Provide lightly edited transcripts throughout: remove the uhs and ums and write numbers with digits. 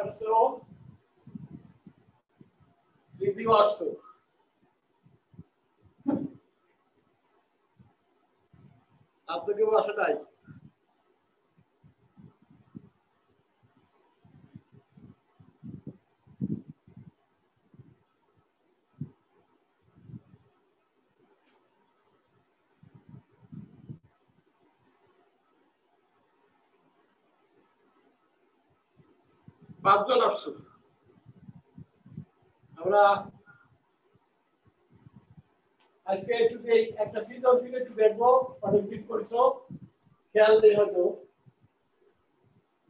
আসছো রিভিউ আসছো আপনাকে বাসাটাই পাঁচজন আসছো আমরা আজকে একটু একটা সৃজনশীল একটু দেখবো অনেকদিন করেছো খেয়াল নেই হয়তো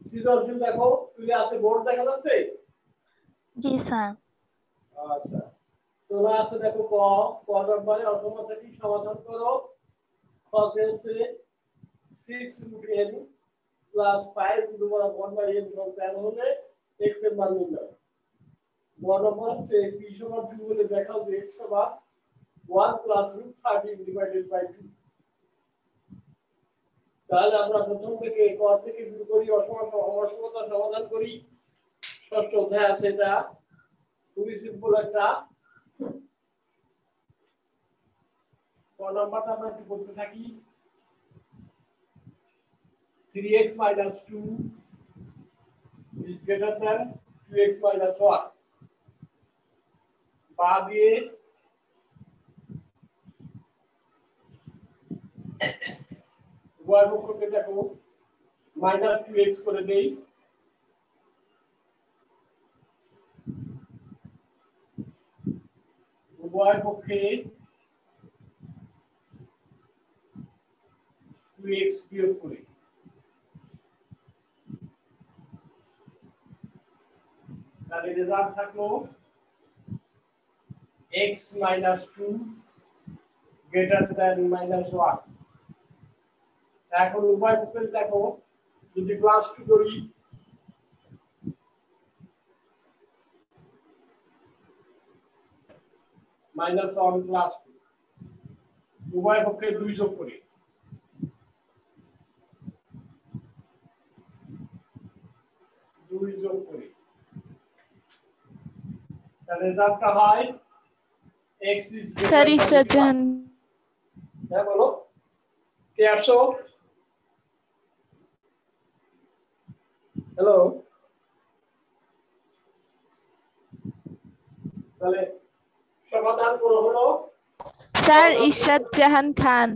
সৃজনশীল দেখো তুই হাতে বোর্ড দেখা যাচ্ছে জি স্যার আচ্ছা তোমরা আছে দেখো ক নম্বরে অটোমেটিক সমাধান করো কতে হচ্ছে 6 √n + 5 * 1/n = 10 হলে x এর মান নির্ণয় বড় নম্বর হচ্ছে p = 2 হলে দেখাও যে x = 1 + √13 / 2 তাহলে আমরা প্রথম থেকে ক থেকে শুরু করি অসমতা সমাধান করি ষষ্ঠ অধ্যায় আছে এটা খুবই সিম্পল একটা ক নাম্বারটা আমরা কি করতে থাকি 3x - 2 is greater than 2x - 1 বা দিয়ে উভয় পক্ষকে দেখো -2x করে দেই উভয় পক্ষে 2x বিয়োগ করি তাহলে রেজাল্ট থাকলো x - 2 greater than -1 এখন উভয় পক্ষে দেখো যদি +2 করি -1 + 2 উভয় পক্ষে 2 যোগ করি তাহলে রেজাল্টটা হয় x is sir greater Israt than জাহান হ্যাঁ বলো কে আসো হ্যালো তাহলে সমাধান করো হলো স্যার ইসরাত জাহান খান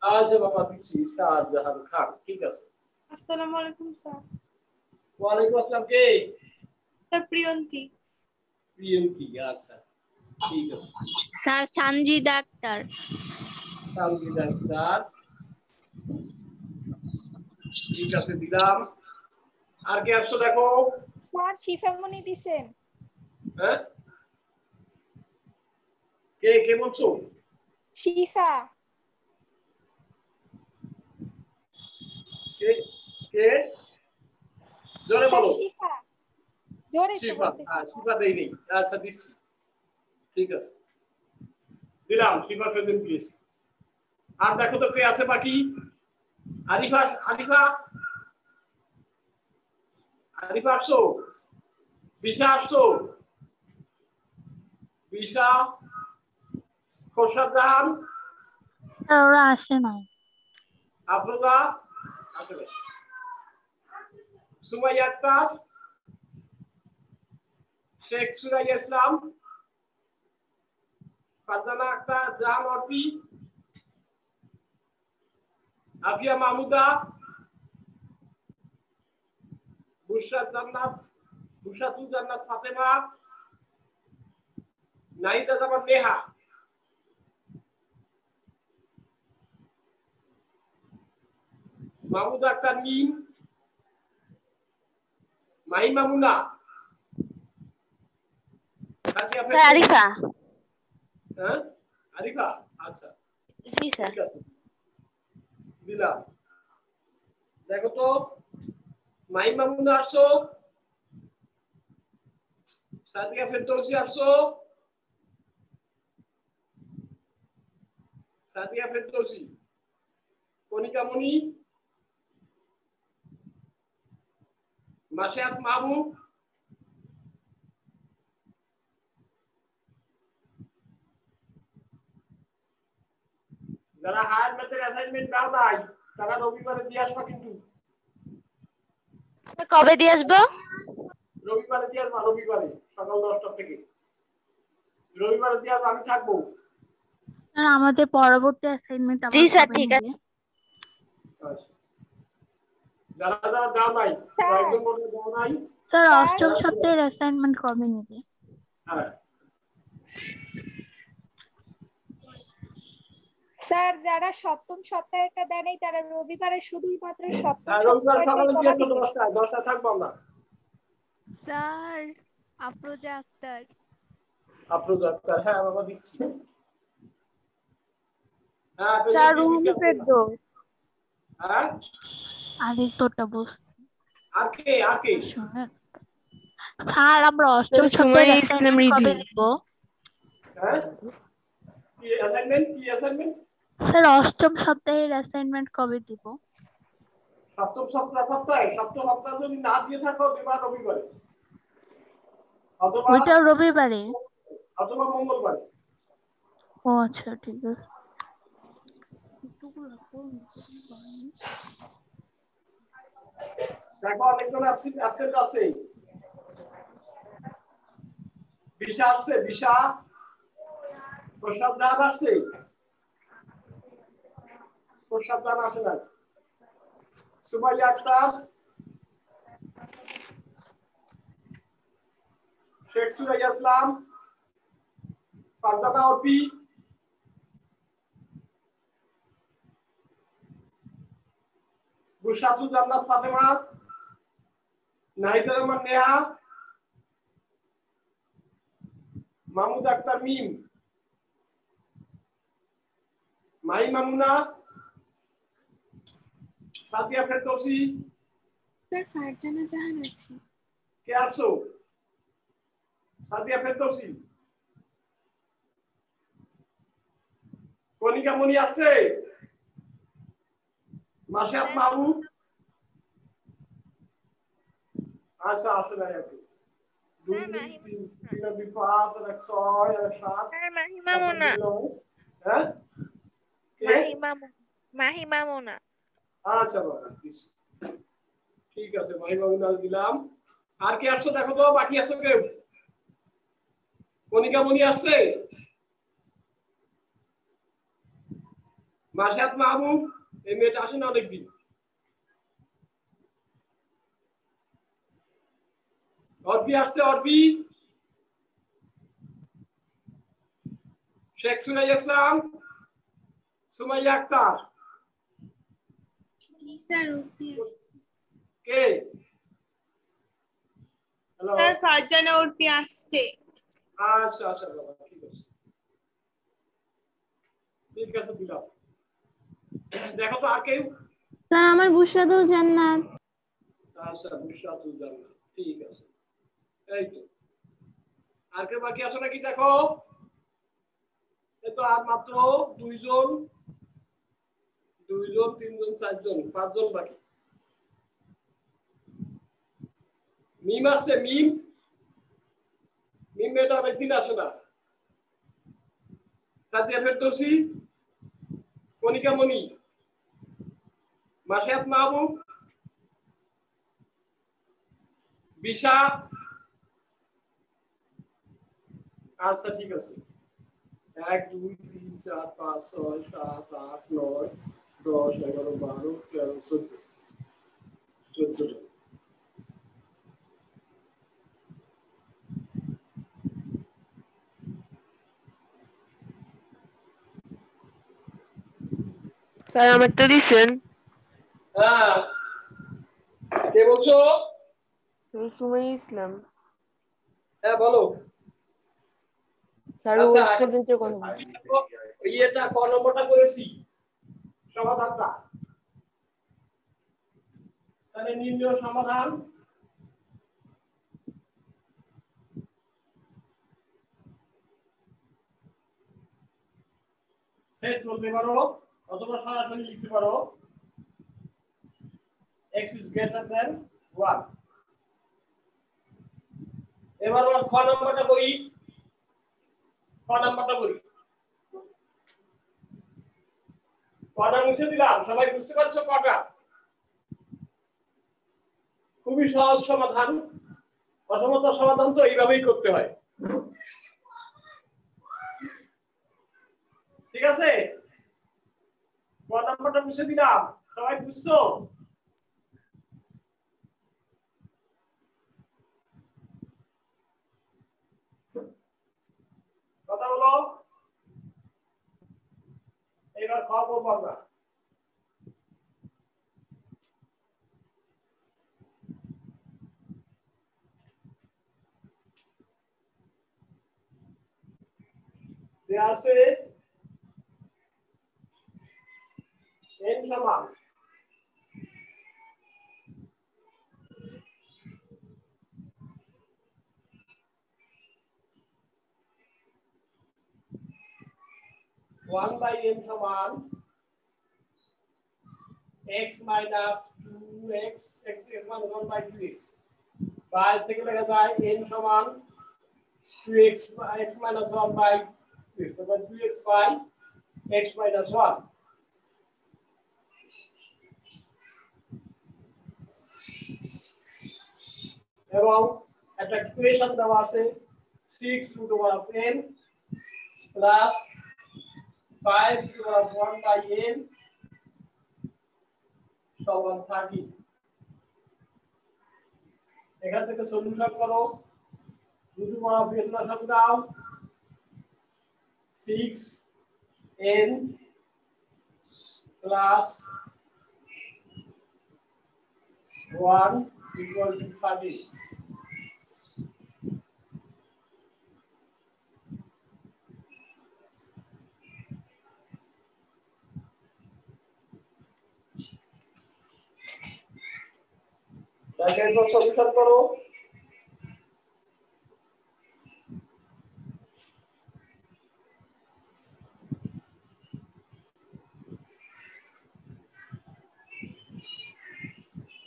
আচ্ছা বাবা দিচ্ছি ইসরাত জাহান খান ঠিক আছে আসসালামু আলাইকুম স্যার ওয়া আলাইকুম আসসালাম কে স্যার প্রিয়ন্তী আচ্ছা ঠিক আছে স্যার সানজিদা আক্তার সানজিদা আক্তার ঠিক আছে দিলাম আর কে আসছো দেখো স্যার শিফামনি দিছেন হ্যাঁ কে কে বলছো শিফা কে কে জোরে স্যার বলো শিফা জোরে তো শিফা বলতেছি শিফা দেই নেই আচ্ছা দিচ্ছি ঠিক আছে দিলাম শিফা প্রেজেন্ট দিয়েছি আর দেখো তো কে আছে বাকি আরিফা আরিফা আরিফা আসছো বিশা আসছো বিশা খোরশাদ জাহান স্যার ওরা আসে না আব্দুল্লাহ আসলে সুমাইয়া আক্তার শেখ সুরাইয়া ইসলাম ফারজানা আক্তার জাহান অর্পি আফিয়া মাহমুদা বুশরাতুল জান্নাত ফাতেমা নাহিদা জামান নেহা মাহমুদ আক্তার মিম মাহিমা মুনা স্যার আরিফা হ্যাঁ আরিফা আচ্ছা জি স্যার ঠিক আছে দিলাম দেখো তো মাহিমা মুনা আসছো সাদিয়া ফেরদৌসি আসছো সাদিয়া ফেরদৌসি কনিকা মনি মাশিয়াত মাহবুব যারা হায়ার ম্যাথের অ্যাসাইনমেন্ট দাও নাই তারা রবিবারে দিয়ে আসবা কিন্তু কবে দিয়ে আসবো? রবিবারে দিয়ে আসবা, রবিবারে সকাল 10টা থেকে। রবিবারে দিয়ে আসবা, আমি থাকবো। স্যার আমাদের পরবর্তী অ্যাসাইনমেন্ট জি স্যার ঠিক আছে। যারা যারা দাও নাই কয়েকজন বলে দাও নাই স্যার অষ্টম সপ্তাহের অ্যাসাইনমেন্ট কবে নেবে? হ্যাঁ স্যার যারা সপ্তম সপ্তাহেরটা দেয় নাই তারা রবিবারে শুধুমাত্র সপ্তম রবিবার সকালে দিয়ে আসো সপ্তাহের 10টায় থাকবো আমরা। স্যার আফরোজা আক্তার। আফরোজা আক্তার, হ্যাঁ বাবা দিচ্ছি। হ্যাঁ স্যার রুমে ফেরদো। হ্যাঁ আরে তোটা বস। আর কে শুনেন স্যার আমরা অষ্টম সপ্তাহের অ্যাসাইনমেন্ট কবে নিব? হ্যাঁ কি অ্যাসাইনমেন্ট স্যার অষ্টম সপ্তাহের অ্যাসাইনমেন্ট কবে দিব? সপ্তম সপ্তাহ যদি না দিয়ে থাকো দিবা রবিবারে অথবা ওইটা রবিবারে অথবা মঙ্গলবারে। ও আচ্ছা ঠিক আছে। দেখো অনেকজন অ্যাবসেন্ট আছে। বিশা আসছে, বিশা প্রসাদ জাহান আসছে, প্রসাদ জাহান আসে না। সুমাইয়া আক্তার, শেখ সুরাইয়া ইসলাম, ফারজানা অপি, বুশরাতুল জান্নাত ফাতেমা, নাহিদুর রহমান নেহা, মাহমুদ আক্তার মিম, মাহি মামুনা, সাদিয়া ফেরদৌসি। স্যার ফারজানা জাহান আছে। কে আসো? সাদিয়া ফেরদৌসি, কনিকা মনি আছে, মাশাত মাহবুব। আচ্ছা আসো না আপনি। 2 3 4 5 আর 6 আর 7 স্যার মাহি মামুনা। হ্যাঁ মাহি মামুনা। আচ্ছা বাবা ঠিক আছে, মাহি মামুনা দিলাম। আর কে আসছো দেখো তো, বাকি আছে কেউ? কনিকা মনি আসছে, মাশাত মাহবুব। এই মেয়েটা আসে না অনেকদিন। অরবি আসছে, অরবি। শেখ সুরাইয়া ইসলাম, সুমাইয়া আক্তার। জি স্যার ওপি আসছে। কে? হ্যালো স্যার ফারজানা উর্ফি আসছে। আচ্ছা আচ্ছা বাবা ঠিক আছে, ঠিক আছে দিলাম। দেখো তো আর কেউ? স্যার আমার বুশরাতুল জান্নাত। আচ্ছা বুশরাতুল জান্নাত ঠিক আছে। এই তো আর কেউ বাকি আছে নাকি দেখো? এই তো আর মাত্র 2 জন 3 জন 4 জন 5 জন বাকি। মিম আসছে, মিম মেয়েটা অনেকদিন আসে না। সাদিয়া ফেরদৌসি, কনিকা মনি, মাশাত মাহবুব, বিশা। আচ্ছা ঠিক আছে। 1 2 3 4 5 6 7 8 9 10 11 12 13 14 জন। স্যার আমারটা দিছেন? হ্যাঁ কে বলছো? সুমাইয়া ইসলাম। হ্যাঁ বলো। স্যার আচ্ছা ওই পর্যন্ত কোন এটা ক নম্বরটা করেছি সমাধানটা, তাহলে নির্ণয় সমাধান। সেট বলতে পারো অথবা সরাসরি লিখতে পারো x is greater than 1। এবার খ নম্বরটা করি, খ নম্বরটা করি। কটা মুছে দিলাম, সবাই বুঝতে পারছো কটা? খুবই সহজ সমাধান, অসমতার সমাধান তো এইভাবেই করতে হয়। ঠিক আছে, কত নাম্বারটা মুছে দিলাম, সবাই বুঝছো? কথা বলো, এবার খাওয়া করবো আমরা। আছে n সমান 1/n সমান x minus 2x, x সমান 1/2x, বাইরে থেকে লেখা যায় n সমান 2x, x minus 1/2x, তাহলে 2x by x minus 1। এবং একটা ইকুয়েশন দেওয়া আছে 6 root over of n plus 5 root over of 1/n সমান 30। এখান থেকে সলিউশন করো, root over of n না সাথে দাও 6n plus 1 equal to 30। দেখেন তো সলিউশন করো,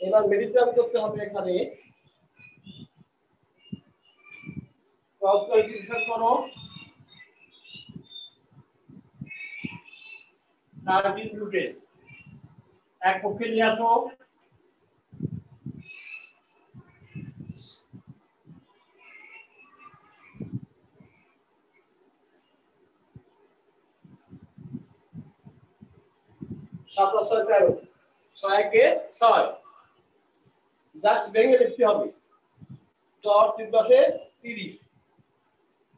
এবার মেডিটেশন করতে হবে। এখানে ক্রস মাল্টিপ্লিকেশন করো, 13 রুটে এক পক্ষে নিয়ে আসো, সাতাশ 13, 6 কে 6, জাস্ট ভেঙে লিখতে হবে। 10 3 10 30,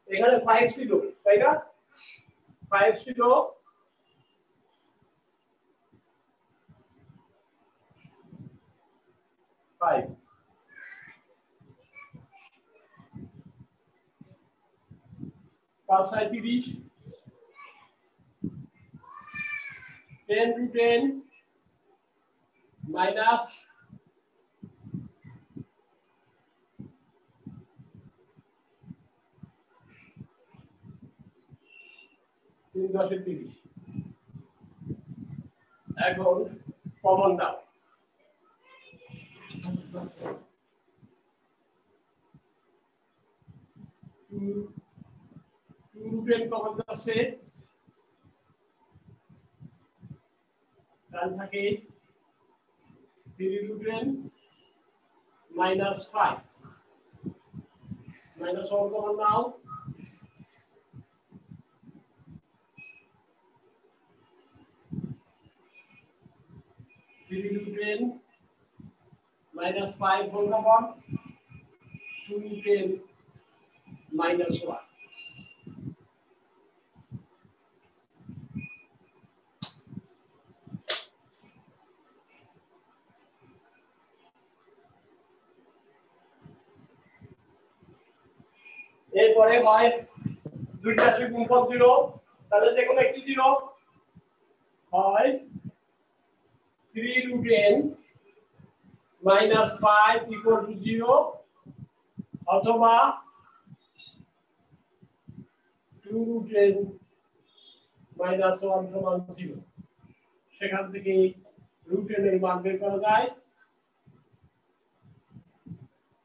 এখানে 5 ছিল তাই না, 5 ছিল, 5 5 6 30, 10 root n minus 3 10 30। এখন কমন দাও, 2 root n কমন যাচ্ছে, ডান থাকে 3 root n minus 5 minus 1 common নাও, 3 root n minus 5 whole common, 2 root n minus 1। এরপরে হয় দুইটা গুণফল 0, তাহলে যে কোনো একটি 0 হয় 3 root n minus 5 equal to 0, অথবা 2 root n minus 1 সমান 0। সেখান থেকে root n এর মান বের করা যায়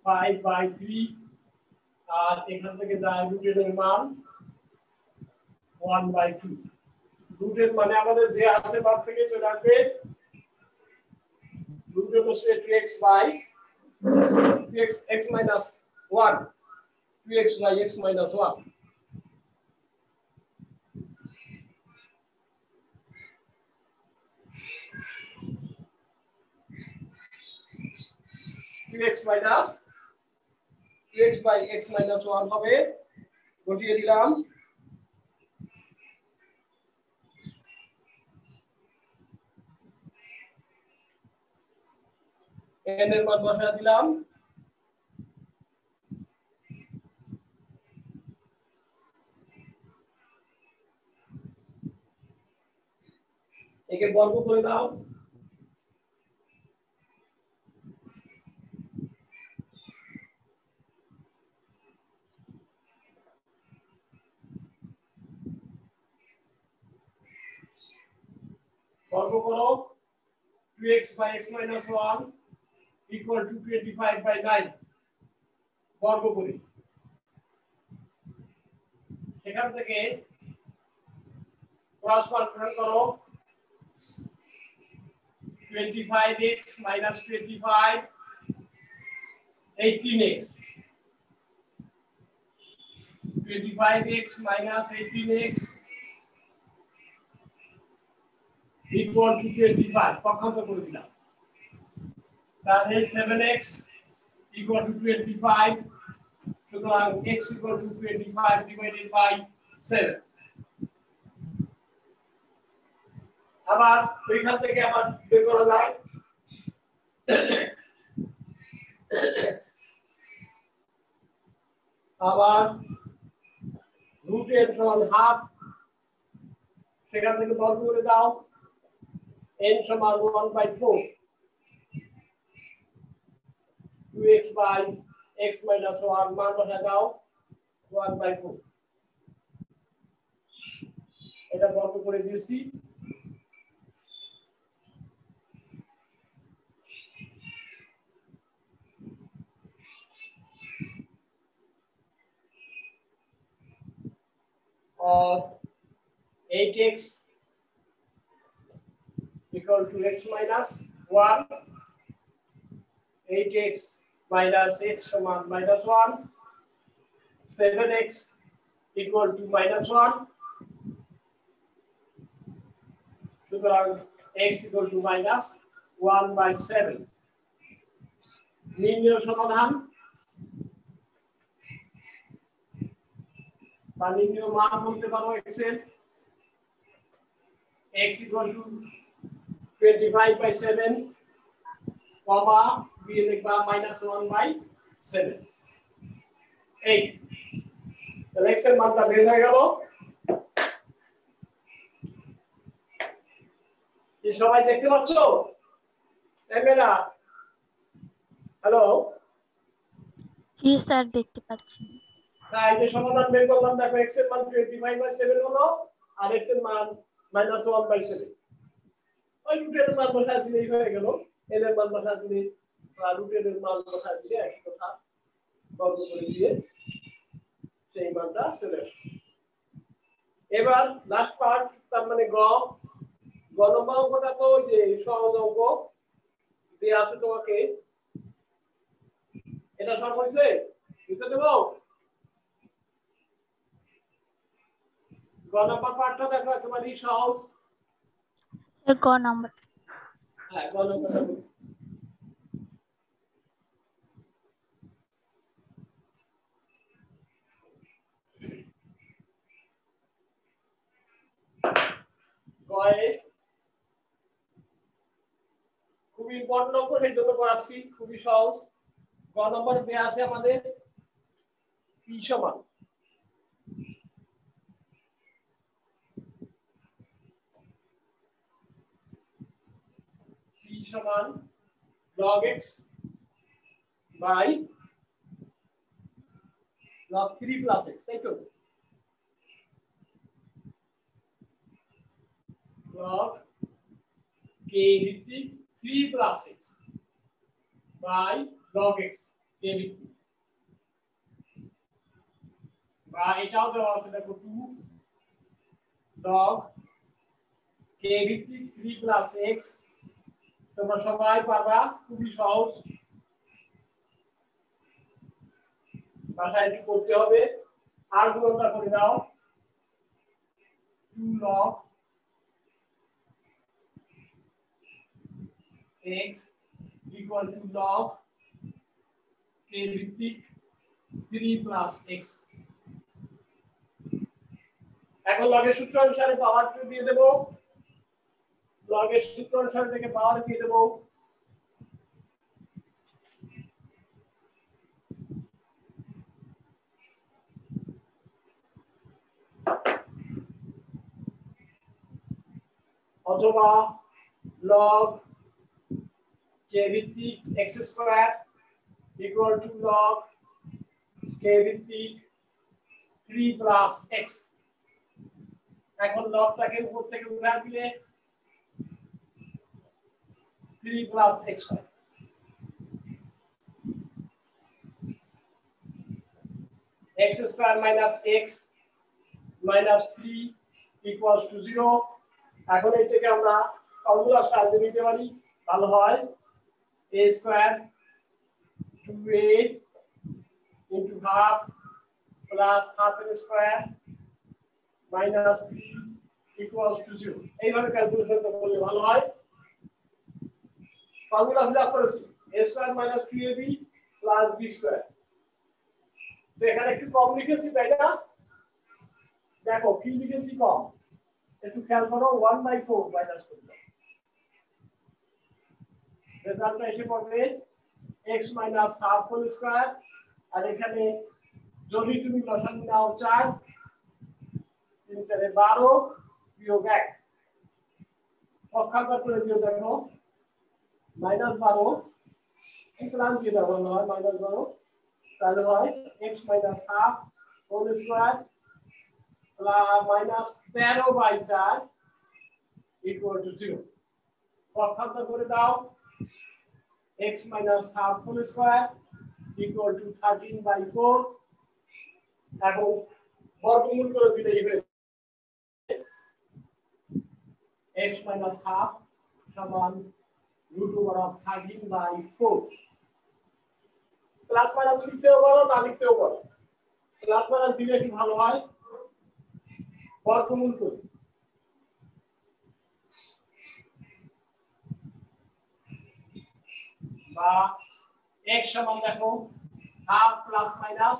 5/3, আর এখান থেকে যায় root n এর মান 1/2। রুটের মানে আমাদের যে আছে বাদ থেকে চলে আসবে রুটের হচ্ছে 2x by 2x x minus 1 2x by x minus 1 2x minus 2x by x minus 1 হবে বসিয়ে দিলাম n এর মান বসিয়ে দিলাম একে বর্গ করে দাও বর্গ করো 2x by x minus 1 equal to 25 by 9 বর্গ করি সেখান থেকে ক্রস মাল্টিপ্লাই করো 25x minus 25 18x 25x minus 18x equal to 25 পক্ষান্তর করে দিলাম তাহলে 7x equal to 25 সুতরাং x equal to 25 divided by 7 আবার এইখান থেকে আবার বের করা যায় আবার রুটের সমান হাফ সেখান থেকে বর্গ করে দাও n সমান 1/4 2x by x minus 1 মান বসা দাও 1/4 এটা বর্গ করে দিয়েছি और 8x equal to x minus 1 8x minus x समान minus 1 7x equal to minus 1 সুতরাং x equal to minus 1/7 নির্ণয় সমাধান বা নির্ণয় মান বলতে পারো x এর x equal to 25/7 কমা দিয়ে লিখবা -1/7 এই তাহলে x এর মানটা বের হয়ে গেল কি সবাই দেখতে পাচ্ছো ক্যামেরা হ্যালো জি স্যার দেখতে পাচ্ছি তাই যে সমাধান বের করলাম দেখো x এর মান 25/7 হলো আর x এর মান -1/7 ওই রুটের মান বসা দিলেই হয়ে গেল n এর মান বসা দিলে বা রুটের মান বসা দিলে একই কথা বর্গ করে দিয়ে সেই মানটা চলে আসে এবার লাস্ট পার্ট তার মানে গ নম্বর অঙ্কটা তো যে সহজ অঙ্ক দিয়ে আছে তোমাকে এটা সব হইছে বুঝতে দেবো গ নম্বর পার্টটা দেখো একেবারে সহজ গ নাম্বার হ্যাঁ গ নম্বরটা গয়ে খুব ইম্পর্টেন্ট অঙ্ক সেই জন্য করাচ্ছি খুবই সহজ গ নম্বর দেয়া আছে আমাদের p সমান log x by log 3 plus x তাই তো log k ভিত্তিক 3 plus x by log x k ভিত্তিক বা এটাও দেওয়া আছে দেখো 2 log k ভিত্তিক 3 প্লাস x তোমরা সবাই পারবা, খুবই সহজ, বাসায় একটু করতে হবে। আর গুণটা করে দাও 2 log x equal to log k ভিত্তিক 3 প্লাস x। এখন লগের সূত্র অনুসারে পাওয়ার দিয়ে দেব, লগের সূত্র অনুসারে থেকে পাওয়ার দিয়ে দেব অথবা log k ভিত্তিক x square equal to log k ভিত্তিক 3 প্লাস x। এখন লগটাকে উপর থেকে উঠায় দিলে 3 প্লাস x হয়। x square minus x minus 3 equals to 0। এখন এটাকে আমরা ফর্মুলা সাহায্যে নিতে পারি, ভালো হয়। a square 2a into half plus half এর স্কয়ার মাইনাস 3 ইকুয়ালস টু 0। এইভাবে ক্যালকুলেশন করলে ভালো হয়। ফর্মুলা ফিল আপ করেছি a square minus 3ab plus b square. তো এখানে একটু কম লিখেছি, তাই না? দেখো কি লিখেছি কম, একটু খেয়াল করো। 1/4 মাইনাস করব, রেজাল্টটা এসে পড়বে x minus half whole square. আর এখানে যদি তুমি লসাগু নাও 4 3 4 12 বিয়োগ 1 পক্ষান্তর করে দিও, দেখো মাইনাস 12 প্লাস দিয়ে দাও, হয় মাইনাস 12, তাহলে হয় x minus half whole square plus minus 13/4 equal to 0। পক্ষান্তর করে দাও x minus half whole square equal to 13/4। এখন বর্গমূল করে দিলেই হবে x মাইনাস হাফ সমান √13/4। প্লাস মাইনাস লিখতেও পারো, না লিখতেও পারো, প্লাস মাইনাস দিলে কি ভালো হয়, বর্গমূল করি। বা x সমান দেখো হাফ প্লাস মাইনাস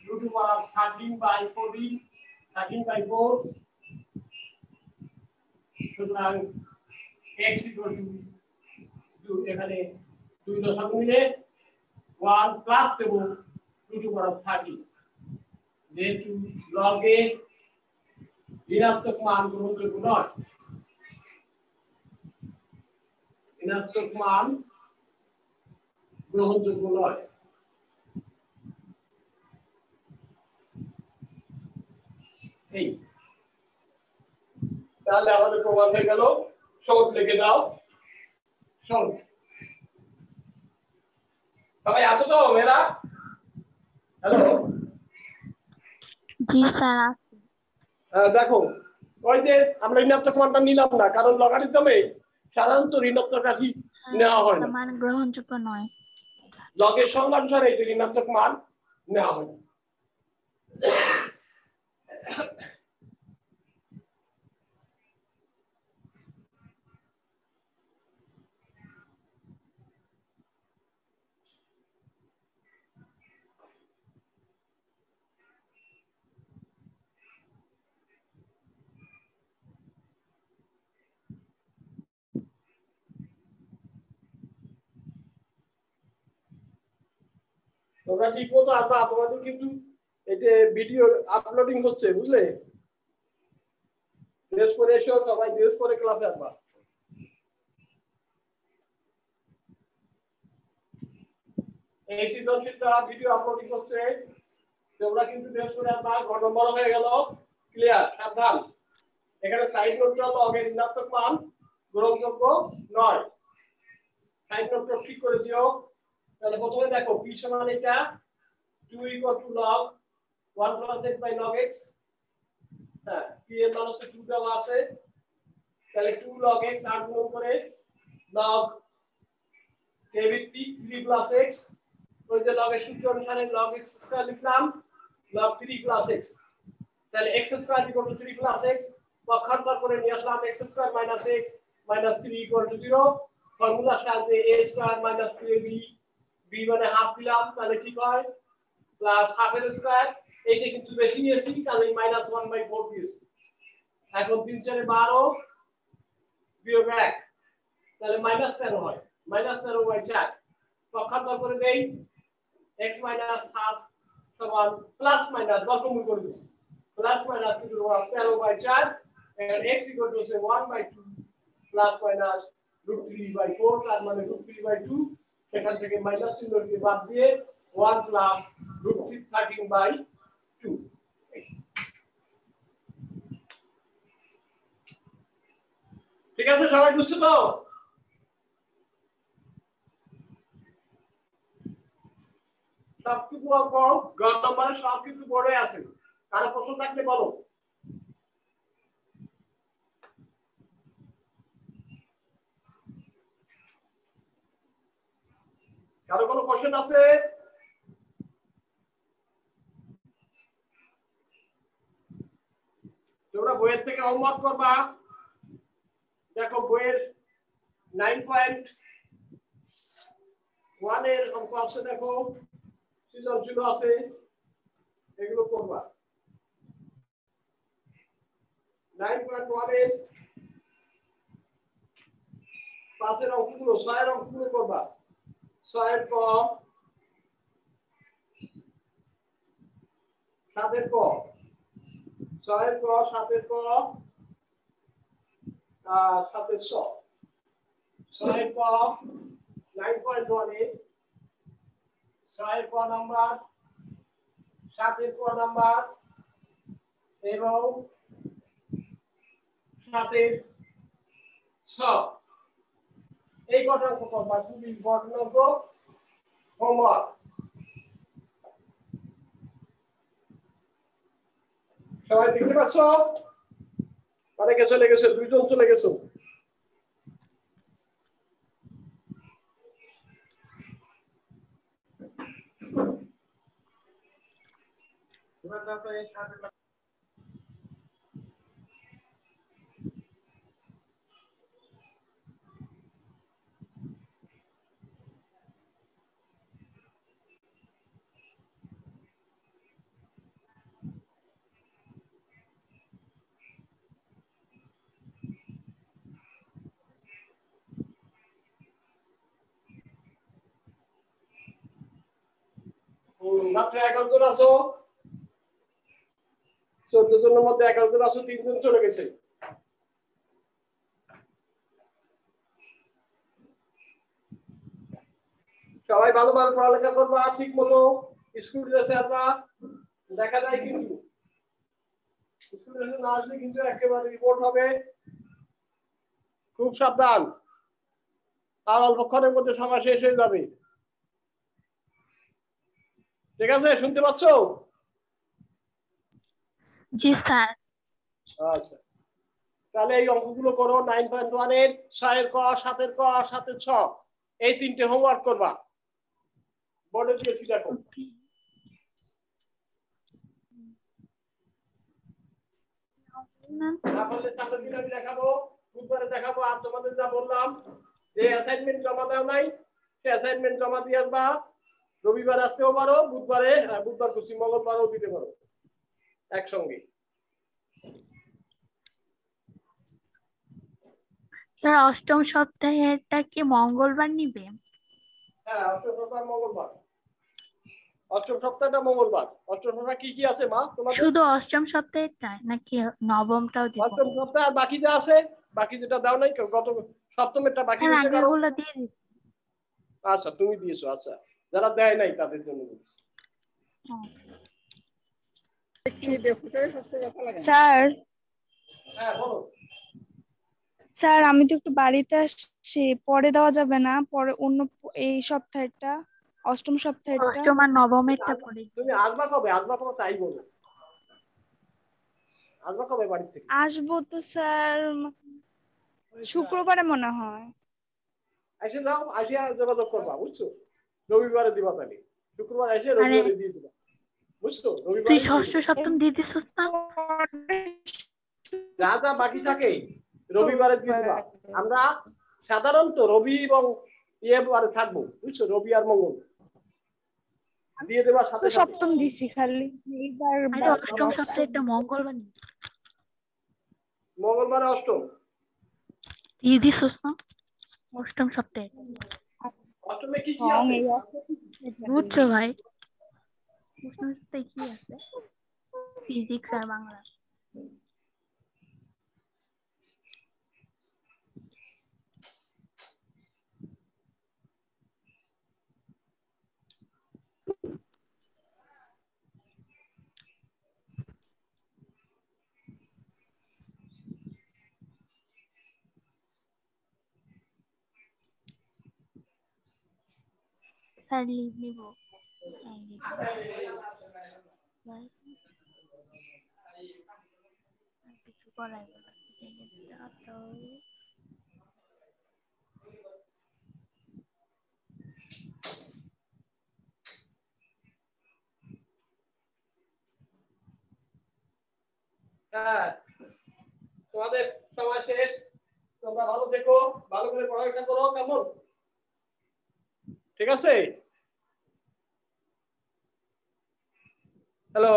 √13/4 সুতরাং x ইকুয়াল টু এখানে 2 লসাগু মিলে 1 প্লাস দেব √13, যেহেতু লগে ঋণাত্মক মান গ্রহণযোগ্য নয়, ঋণাত্মক মান গ্রহণযোগ্য নয়। এই তাহলে আমাদের প্রমাণ হয়ে গেল। শর্ট লিখে দাও, শর্ট। সবাই আসো তো মেয়েরা? হ্যালো, জি স্যার আছে। দেখো ওই যে আমরা ঋণাত্মক মানটা নিলাম না, কারণ লগারিদমে সাধারণত ঋণাত্মক রাশি নেওয়া হয় না, মান গ্রহণযোগ্য নয়। লগের সংজ্ঞা অনুসারে এই ঋণাত্মক মান নেওয়া হয় না। তোমরা ঠিক মতো আসবা, তোমাদের কিন্তু এতে ভিডিও আপলোডিং হচ্ছে, বুঝলে? ড্রেস পরে এসো, সবাই ড্রেস পরে ক্লাসে আসবা। এই সৃজনশীলটা ভিডিও আপলোডিং হচ্ছে, তোমরা কিন্তু ড্রেস পরে আসবা। ঘর নম্বর হয়ে গেল ক্লিয়ার, সাবধান। এখানে সাইড নোটটা হলো লগের ঋণাত্মক মান গ্রহণযোগ্য নয়, সাইড নোটটা ঠিক করে দিও। তাহলে প্রথমে দেখো p সমান এটা 2 equal to log 1 plus x by log x। হ্যাঁ, p এর মান হচ্ছে 2 দেওয়া আছে, তাহলে 2 log x 8 গুণ করে log k ভিত্তিক 3 plus x ওই যে log এর সূত্র অনুসারে log x স্কয়ার লিখলাম log 3 plus x তাহলে x স্কয়ার = 3 plus x পক্ষান্তর করে নিয়ে আসলাম x স্কয়ার - x - 3 = 0 ফর্মুলা সাহায্যে a স্কয়ার - 2ab b মানে হাফ দিলাম তাহলে কি হয় প্লাস হাফ এর স্কয়ার এইটা কিন্তু বেশি নিয়েছি তাহলে -1/4 দিয়েছি এখন 3 4 12 বিয়োগ 1 তাহলে -13 হয় -13/4 পক্ষান্তর করে দেই x - হাফ সমান প্লাস মাইনাস বর্গমূল করে দিছি plus minus 13/4 and x = 1/2 plus minus √3/4 তার মানে √3/2 সেখান থেকে মাইনাস চিহ্নটি বাদ দিয়ে 1 প্লাস √13/2 ঠিক আছে সবাই বুঝছো তো সবটুকু অঙ্ক গত নম্বরে সব কিছু বোর্ডে আছে কারো প্রশ্ন থাকলে বলো কারো কোনো কোশ্চেন আছে তোমরা বইয়ের থেকে হোমওয়ার্ক করবা দেখো বইয়ের 9.1 এর অঙ্ক আছে দেখো সৃজনশীল আছে এগুলো করবা 9.1 এর 5 এর অঙ্কগুলো 6 এর অঙ্কগুলো করবা 6 এর ক 7 এর ক 6 এর ক 7 এর ক 7 এর শ 6 এর ক 9.1 এর 6 এর ক নাম্বার 7 এর ক নাম্বার এবং 7 এর শ এই কটা অঙ্ক করবা খুব ইম্পর্টেন্ট অঙ্ক হোমওয়ার্ক সবাই দেখতে পাচ্ছ অনেকে চলে গেছে দুইজন চলে গেছে মাত্র 11 জন আছো 14 জনের মধ্যে 11 জন আছো 3 জন চলে গেছে সবাই ভালোভাবে পড়ালেখা করবা ঠিক মতো স্কুল ড্রেসে আসবা দেখা যায় কিন্তু স্কুল ড্রেসে না আসলে কিন্তু একেবারে রিপোর্ট হবে খুব সাবধান আর অল্পক্ষণের মধ্যে সময় শেষ হয়ে যাবে ঠিক আছে শুনতে পাচ্ছো জি স্যার আচ্ছা তাহলে এই অঙ্কগুলো করো 9.1 এর 6 এর ক 7 এর ক 7 এর ছ এই তিনটে হোমওয়ার্ক করবা বোর্ডে দিয়েছি দেখো না বললে সামনের দিন আমি দেখাবো বুধবারে দেখাবো আর তোমাদের যা বললাম যে অ্যাসাইনমেন্ট জমা দাও নাই সেই অ্যাসাইনমেন্ট জমা দিয়ে আসবা রবিবার আসতেও পারো বুধবারে বুধবার খুশি মঙ্গলবারও দিতে পারো একসঙ্গে স্যার অষ্টম সপ্তাহেরটা কি মঙ্গলবার নিবে হ্যাঁ অষ্টম সপ্তাহ মঙ্গলবার অষ্টম সপ্তাহটা মঙ্গলবার অষ্টম সপ্তাহ কি কি আছে মা তোমাদের শুধু অষ্টম সপ্তাহেরটা নাকি নবমটাও দিব অষ্টম সপ্তাহ আর বাকি যা আছে বাকি যেটা দাও নাই গত সপ্তমেরটা বাকি রয়েছে কারো আগেরগুলো দিয়ে দিছি আচ্ছা তুমি দিয়েছো আচ্ছা যারা দেয় নাই তাদের জন্য বলছি স্যার হ্যাঁ বলো স্যার আমি তো একটু বাড়িতে আসছি পরে দেওয়া যাবে না পরে অন্য এই সপ্তাহেরটা অষ্টম সপ্তাহেরটা অষ্টম আর নবমেরটা পড়ে তুমি আসবা কবে তাই বলো আসবা কবে বাড়ি থেকে আসবো তো স্যার শুক্রবারে মনে হয়। এসে যাও, আসিয়া যোগাযোগ করবা, বুঝছো? রবিবারে দিবা তাহলে, শুক্রবার এসে আরে রবিবারে দিয়ে দিবা, বুঝছো? তুই রবিবারে দিয়ে ষষ্ঠ দিবা। সপ্তম দিয়ে দিছিস না? যা যা বাকি থাকে রবিবারে দিয়ে দিবা। আমরা সাধারণত রবি এবং বারে থাকবো, বুঝছো? রবি আর মঙ্গল দিয়ে দেবার সাথে সাথে। সপ্তম দিছি খালি এইবার আরে অষ্টম সপ্তাহে একটা মঙ্গলবার মঙ্গলবারে অষ্টম দিয়ে দিছিস না? অষ্টম সপ্তাহে অষ্টমে কি কি আছে? বুঝছো ভাই? অষ্টম সপ্তাহে কি আছে? ফিজিক্স আর বাংলা। স্যার লিভ নিব কিছু করাই না। হ্যাঁ, তোমাদের সময় শেষ, তোমরা ভালো থেকো, ভালো করে পড়ালেখা করো, কেমন? ঠিক আছে? হ্যালো,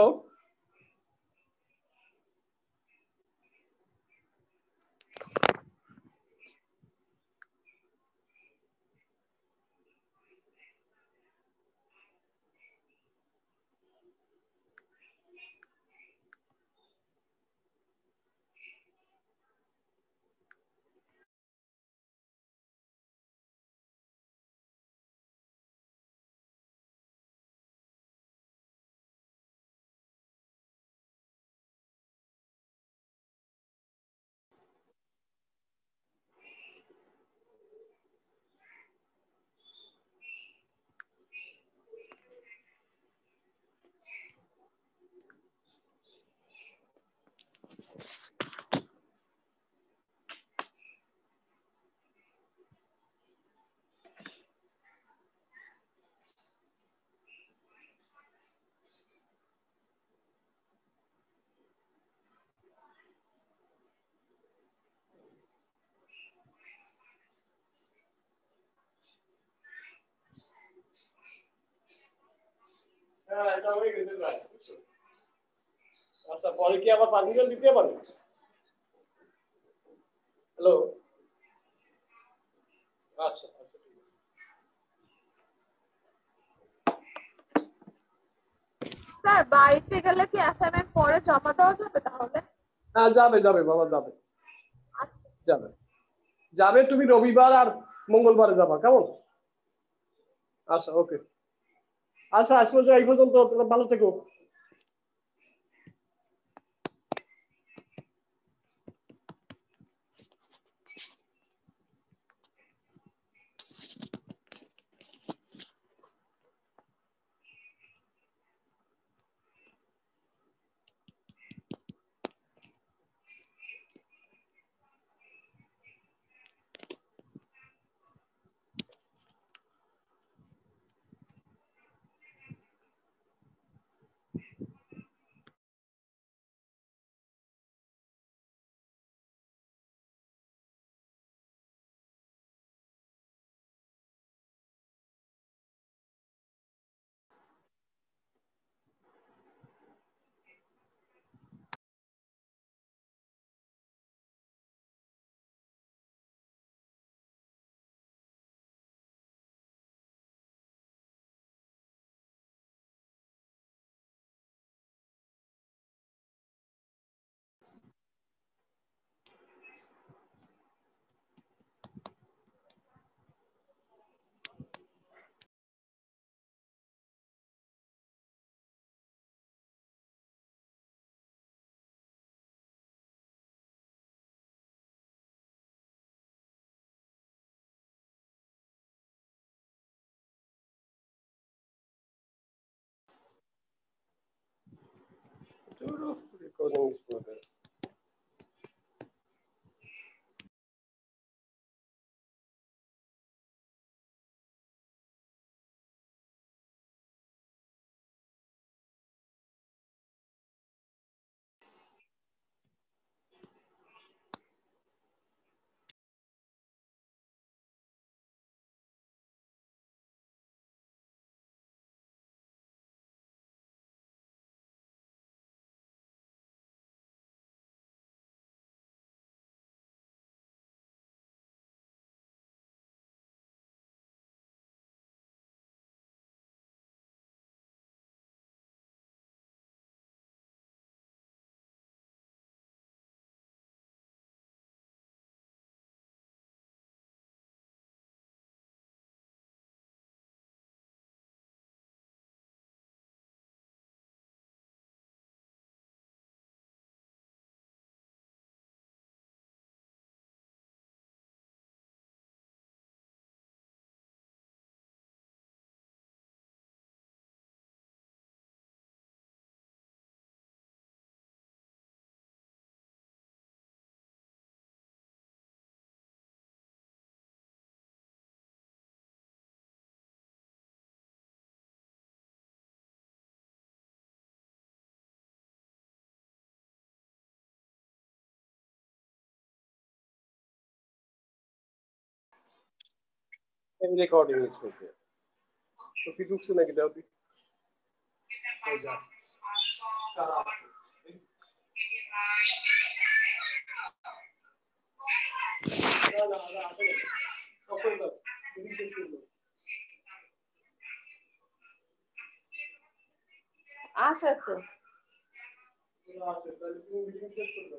হ্যাঁ, এটা হয়ে গেছে প্রায়, বুঝছো? আচ্ছা, পরে কি আবার পারমিশন দিতে পারবে? হ্যালো, আচ্ছা আচ্ছা, ঠিক আছে। স্যার বাড়িতে গেলে কি অ্যাসাইনমেন্ট পরে জমা দেওয়া যাবে তাহলে? হ্যাঁ, যাবে যাবে বাবা, যাবে আচ্ছা যাবে যাবে। তুমি রবিবার আর মঙ্গলবারে যাবা, কেমন? আচ্ছা, ওকে। আচ্ছা, আজ পর্যন্ত এই পর্যন্ত, তোমরা ভালো থেকো। Recording is progress. রেকর্ডিং চলছে তো কি ঢুকছে নাকি দাও দি এই যা কারা আছে তো আছে তাহলে তুমি মিটিং শেষ করবে